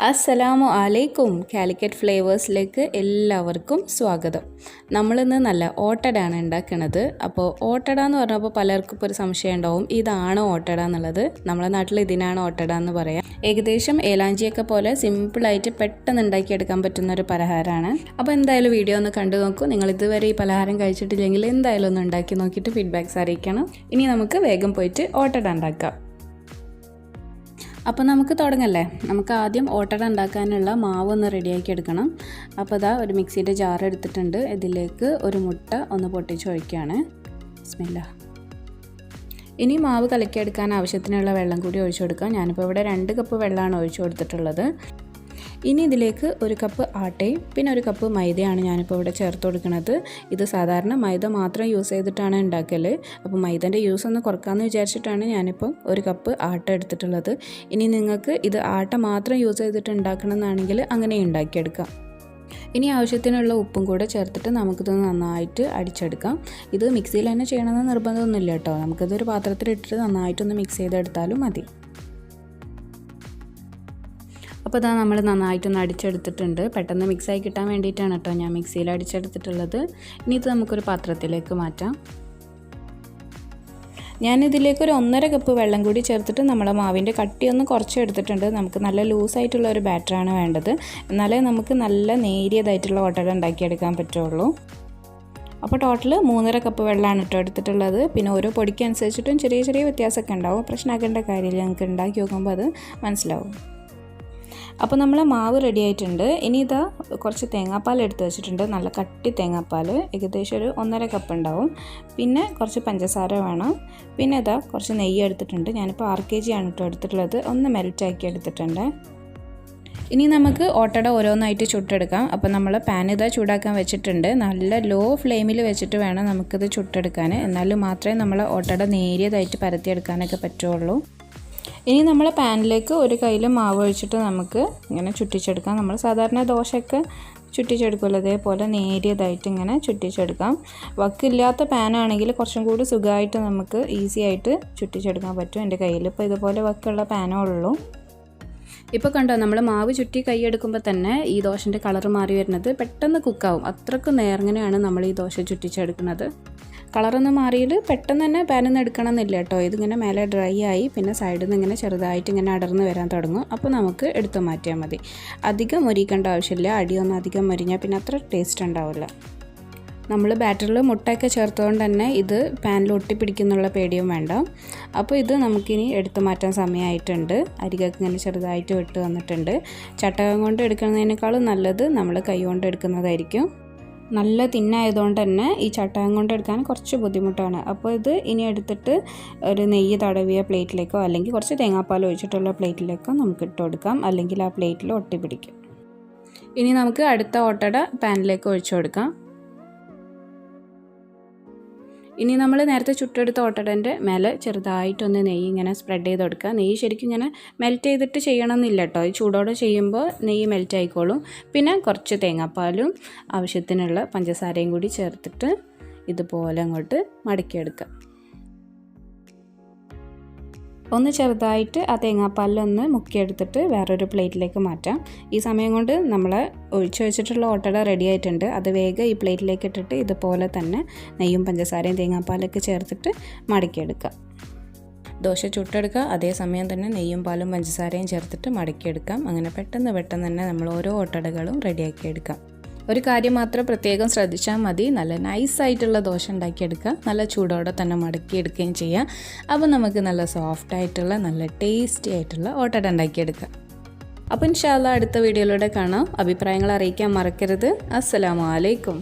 അസ്സലാമു അലൈക്കും. കാലിക്കറ്റ് ഫ്ലേവേഴ്സിലേക്ക് എല്ലാവർക്കും സ്വാഗതം. നമ്മളിന്ന് നല്ല ഓട്ടടയാണ് ഉണ്ടാക്കുന്നത്. അപ്പോൾ ഓട്ടട എന്ന് പറഞ്ഞപ്പോൾ പലർക്കും ഇപ്പോൾ ഒരു സംശയം ഉണ്ടാവും, ഇതാണോ ഓട്ടട എന്നുള്ളത്. നമ്മുടെ നാട്ടിൽ ഇതിനാണ് ഓട്ടട എന്ന് പറയാം. ഏകദേശം ഏലാഞ്ചിയൊക്കെ പോലെ സിമ്പിളായിട്ട് പെട്ടെന്ന് ഉണ്ടാക്കിയെടുക്കാൻ പറ്റുന്ന ഒരു പലഹാരമാണ്. അപ്പോൾ എന്തായാലും വീഡിയോ ഒന്ന് കണ്ടു നോക്കൂ. നിങ്ങൾ ഇതുവരെ ഈ പലഹാരം കഴിച്ചിട്ടില്ലെങ്കിൽ എന്തായാലും ഒന്ന് ഉണ്ടാക്കി നോക്കിയിട്ട് ഫീഡ്ബാക്ക്സ് അറിയിക്കണം. ഇനി നമുക്ക് വേഗം പോയിട്ട് ഓട്ടട ഉണ്ടാക്കാം. അപ്പോൾ നമുക്ക് തുടങ്ങല്ലേ. നമുക്ക് ആദ്യം ഓട്ടട ഉണ്ടാക്കാനുള്ള മാവ് ഒന്ന് റെഡിയാക്കി എടുക്കണം. അപ്പോൾ ഇതാ ഒരു മിക്സിയുടെ ജാർ എടുത്തിട്ടുണ്ട്. ഇതിലേക്ക് ഒരു മുട്ട ഒന്ന് പൊട്ടിച്ചൊഴിക്കുകയാണ്. ബിസ്മില്ലാ. ഇനി മാവ് കലക്കിയെടുക്കാൻ ആവശ്യത്തിനുള്ള വെള്ളം കൂടി ഒഴിച്ചു കൊടുക്കാം. ഞാനിപ്പോൾ ഇവിടെ 2 കപ്പ് വെള്ളമാണ് ഒഴിച്ചു കൊടുത്തിട്ടുള്ളത്. ഇനി ഇതിലേക്ക് 1 കപ്പ് ആട്ടയും പിന്നെ 1 കപ്പ് മൈദയാണ് ഞാനിപ്പോൾ ഇവിടെ ചേർത്ത് കൊടുക്കുന്നത്. ഇത് സാധാരണ മൈദ മാത്രം യൂസ് ചെയ്തിട്ടാണ് ഉണ്ടാക്കൽ. അപ്പോൾ മൈദൻ്റെ യൂസ് ഒന്ന് കുറക്കാമെന്ന് വിചാരിച്ചിട്ടാണ് ഞാനിപ്പോൾ 1 കപ്പ് ആട്ട എടുത്തിട്ടുള്ളത്. ഇനി നിങ്ങൾക്ക് ഇത് ആട്ട മാത്രം യൂസ് ചെയ്തിട്ട് ഉണ്ടാക്കണമെന്നാണെങ്കിൽ അങ്ങനെ ഉണ്ടാക്കിയെടുക്കാം. ഇനി ആവശ്യത്തിനുള്ള ഉപ്പും കൂടെ ചേർത്തിട്ട് നമുക്കിത് നന്നായിട്ട് അടിച്ചെടുക്കാം. ഇത് മിക്സിയിൽ തന്നെ ചെയ്യണമെന്ന് നിർബന്ധമൊന്നുമില്ല കേട്ടോ. നമുക്കിതൊരു പാത്രത്തിലിട്ടിട്ട് നന്നായിട്ടൊന്ന് മിക്സ് ചെയ്തെടുത്താലും മതി. അപ്പോൾ ഇതാ നമ്മൾ നന്നായിട്ടൊന്ന് അടിച്ചെടുത്തിട്ടുണ്ട്. പെട്ടെന്ന് മിക്സായി കിട്ടാൻ വേണ്ടിയിട്ടാണ് കേട്ടോ ഞാൻ മിക്സിയിൽ അടിച്ചെടുത്തിട്ടുള്ളത്. ഇനി ഇത് നമുക്കൊരു പാത്രത്തിലേക്ക് മാറ്റാം. ഞാനിതിലേക്ക് ഒരു 1.5 കപ്പ് വെള്ളം കൂടി ചേർത്തിട്ട് നമ്മളെ മാവിൻ്റെ കട്ടിയൊന്ന് കുറച്ചെടുത്തിട്ടുണ്ട്. നമുക്ക് നല്ല ലൂസായിട്ടുള്ള ഒരു ബാറ്ററാണ് വേണ്ടത്. എന്നാലേ നമുക്ക് നല്ല നേരിയതായിട്ടുള്ള ഓട്ടട ഉണ്ടാക്കിയെടുക്കാൻ പറ്റുള്ളൂ. അപ്പോൾ ടോട്ടൽ 3.5 കപ്പ് വെള്ളമാണ് കേട്ടോ എടുത്തിട്ടുള്ളത്. പിന്നെ ഓരോ പൊടിക്കനുസരിച്ചിട്ടും ചെറിയ ചെറിയ വ്യത്യാസമൊക്കെ ഉണ്ടാവും. പ്രശ്നമാക്കേണ്ട കാര്യമില്ല, നമുക്ക് ഉണ്ടാക്കി നോക്കുമ്പോൾ അത് മനസ്സിലാവും. അപ്പോൾ നമ്മൾ മാവ് റെഡി ആയിട്ടുണ്ട്. ഇനി ഇതാ കുറച്ച് തേങ്ങാപ്പാൽ എടുത്ത് വെച്ചിട്ടുണ്ട്. നല്ല കട്ടി തേങ്ങാപ്പാൽ, ഏകദേശം ഒരു 1.5 കപ്പ് ഉണ്ടാവും. പിന്നെ കുറച്ച് പഞ്ചസാര വേണം. പിന്നെ ഇതാ കുറച്ച് നെയ്യ് എടുത്തിട്ടുണ്ട്. ഞാനിപ്പോൾ 6 kg ആണ് കേട്ടോ എടുത്തിട്ടുള്ളത്. ഒന്ന് മെൽറ്റാക്കി എടുത്തിട്ടുണ്ട്. ഇനി നമുക്ക് ഓട്ടട ഓരോന്നായിട്ട് ചുട്ടെടുക്കാം. അപ്പോൾ നമ്മൾ പാൻ ഇതാ ചൂടാക്കാൻ വെച്ചിട്ടുണ്ട്. നല്ല ലോ ഫ്ലെയിമിൽ വെച്ചിട്ട് വേണം നമുക്കിത് ചുട്ടെടുക്കാൻ. എന്നാലും മാത്രമേ നമ്മൾ ഓട്ടട നേരിയതായിട്ട് പരത്തിയെടുക്കാനൊക്കെ പറ്റുള്ളൂ. ഇനി നമ്മൾ പാനിലേക്ക് ഒരു കയ്യിൽ മാവ് ഒഴിച്ചിട്ട് നമുക്ക് ഇങ്ങനെ ചുറ്റിച്ചെടുക്കാം. നമ്മൾ സാധാരണ ദോശയൊക്കെ ചുറ്റിച്ചെടുക്കുമല്ലോ, അതേപോലെ നേരിയതായിട്ട് ഇങ്ങനെ ചുറ്റിച്ചെടുക്കാം. വക്കില്ലാത്ത പാനാണെങ്കിൽ കുറച്ചും കൂടി സുഖമായിട്ട് നമുക്ക് ഈസി ആയിട്ട് ചുറ്റിച്ചെടുക്കാൻ പറ്റും. എൻ്റെ കയ്യിൽ ഇപ്പോൾ ഇതുപോലെ വക്കുള്ള പാനേ ഉള്ളൂ. ഇപ്പോൾ കണ്ടോ, നമ്മൾ മാവ് ചുറ്റി കൈയെടുക്കുമ്പോൾ തന്നെ ഈ ദോശൻ്റെ കളർ മാറി വരുന്നത് പെട്ടെന്ന് കുക്കാവും. അത്രയ്ക്ക് നേർങ്ങനെയാണ് നമ്മൾ ഈ ദോശ ചുറ്റിച്ചെടുക്കുന്നത്. കളറൊന്നും മാറിയിൽ പെട്ടെന്ന് തന്നെ പാനിൽ നിന്ന് എടുക്കണം എന്നില്ല കേട്ടോ. ഇതിങ്ങനെ മേലെ ഡ്രൈ ആയി പിന്നെ സൈഡിൽ നിന്ന് ഇങ്ങനെ ചെറുതായിട്ട് ഇങ്ങനെ അടർന്ന് വരാൻ തുടങ്ങും. അപ്പോൾ നമുക്ക് എടുത്ത് മാറ്റിയാൽ മതി. അധികം മൊരിക്കേണ്ട ആവശ്യമില്ല. അടിയൊന്നും അധികം മൊരിഞ്ഞാൽ പിന്നെ അത്ര ടേസ്റ്റ് ഉണ്ടാവില്ല. നമ്മൾ ബാറ്ററിൽ മുട്ടയൊക്കെ ചേർത്തുകൊണ്ട് തന്നെ ഇത് പാനിൽ ഒട്ടിപ്പിടിക്കുന്നുള്ള പേടിയും വേണ്ട. അപ്പോൾ ഇത് നമുക്കിനി എടുത്തു മാറ്റാൻ സമയമായിട്ടുണ്ട്. അരികൊക്കെ ഇങ്ങനെ ചെറുതായിട്ട് വിട്ട് വന്നിട്ടുണ്ട്. ചട്ടകം കൊണ്ട് എടുക്കുന്നതിനേക്കാളും നല്ലത് നമ്മൾ കൈ കൊണ്ട് എടുക്കുന്നതായിരിക്കും. നല്ല തിന്നായതുകൊണ്ട് തന്നെ ഈ ചട്ടകം കൊണ്ട് എടുക്കാൻ കുറച്ച് ബുദ്ധിമുട്ടാണ്. അപ്പോൾ ഇത് ഇനി എടുത്തിട്ട് ഒരു നെയ്യ് തടവിയ പ്ലേറ്റിലേക്കോ അല്ലെങ്കിൽ കുറച്ച് തേങ്ങാപ്പാൽ ഒഴിച്ചിട്ടുള്ള പ്ലേറ്റിലേക്കോ നമുക്ക് ഇട്ട് കൊടുക്കാം. അല്ലെങ്കിൽ ആ പ്ലേറ്റിൽ ഒട്ടിപ്പിടിക്കും. ഇനി നമുക്ക് അടുത്ത ഓട്ടട പാനിലേക്ക് ഒഴിച്ചു കൊടുക്കാം. ഇനി നമ്മൾ നേരത്തെ ചുട്ടെടുത്ത ഓട്ടടൻ്റെ മേലെ ചെറുതായിട്ടൊന്ന് നെയ്യ് ഇങ്ങനെ സ്പ്രെഡ് ചെയ്ത് കൊടുക്കുക. നെയ്യ് ശരിക്കും ഇങ്ങനെ മെൽറ്റ് ചെയ്തിട്ട് ചെയ്യണമെന്നില്ല കേട്ടോ. ഈ ചൂടോടെ ചെയ്യുമ്പോൾ നെയ്യ് മെൽറ്റ് ആയിക്കോളും. പിന്നെ കുറച്ച് തേങ്ങാപ്പാലും ആവശ്യത്തിനുള്ള പഞ്ചസാരയും കൂടി ചേർത്തിട്ട് ഇതുപോലെ അങ്ങോട്ട് മടക്കിയെടുക്കുക. ഒന്ന് ചെറുതായിട്ട് ആ തേങ്ങാപ്പാലിലൊന്ന് മുക്കിയെടുത്തിട്ട് വേറൊരു പ്ലേറ്റിലേക്ക് മാറ്റാം. ഈ സമയം കൊണ്ട് നമ്മൾ ഒഴിച്ചു വെച്ചിട്ടുള്ള ഓട്ടട റെഡി ആയിട്ടുണ്ട്. അത് വേഗം ഈ പ്ലേറ്റിലേക്ക് ഇട്ടിട്ട് ഇതുപോലെ തന്നെ നെയ്യും പഞ്ചസാരയും തേങ്ങാപ്പാലൊക്കെ ചേർത്തിട്ട് മടക്കിയെടുക്കുക. ദോശ ചുട്ടെടുക്കുക, അതേസമയം തന്നെ നെയ്യും പാലും പഞ്ചസാരയും ചേർത്തിട്ട് മടക്കിയെടുക്കാം. അങ്ങനെ പെട്ടെന്ന് തന്നെ നമ്മൾ ഓരോ ഓട്ടടകളും റെഡിയാക്കി എടുക്കാം. ഒരു കാര്യം മാത്രം പ്രത്യേകം ശ്രദ്ധിച്ചാൽ മതി, നല്ല നൈസായിട്ടുള്ള ദോശ ഉണ്ടാക്കിയെടുക്കുക. നല്ല ചൂടോടെ തന്നെ മടക്കിയെടുക്കുകയും ചെയ്യാം. അപ്പോൾ നമുക്ക് നല്ല സോഫ്റ്റായിട്ടുള്ള നല്ല ടേസ്റ്റി ആയിട്ടുള്ള ഓട്ടട ഉണ്ടാക്കിയെടുക്കാം. അപ്പോൾ ഇൻഷാ അല്ലാഹ് അടുത്ത വീഡിയോയിലൂടെ കാണാം. അഭിപ്രായങ്ങൾ അറിയിക്കാൻ മറക്കരുത്. അസ്സലാമു അലൈക്കും.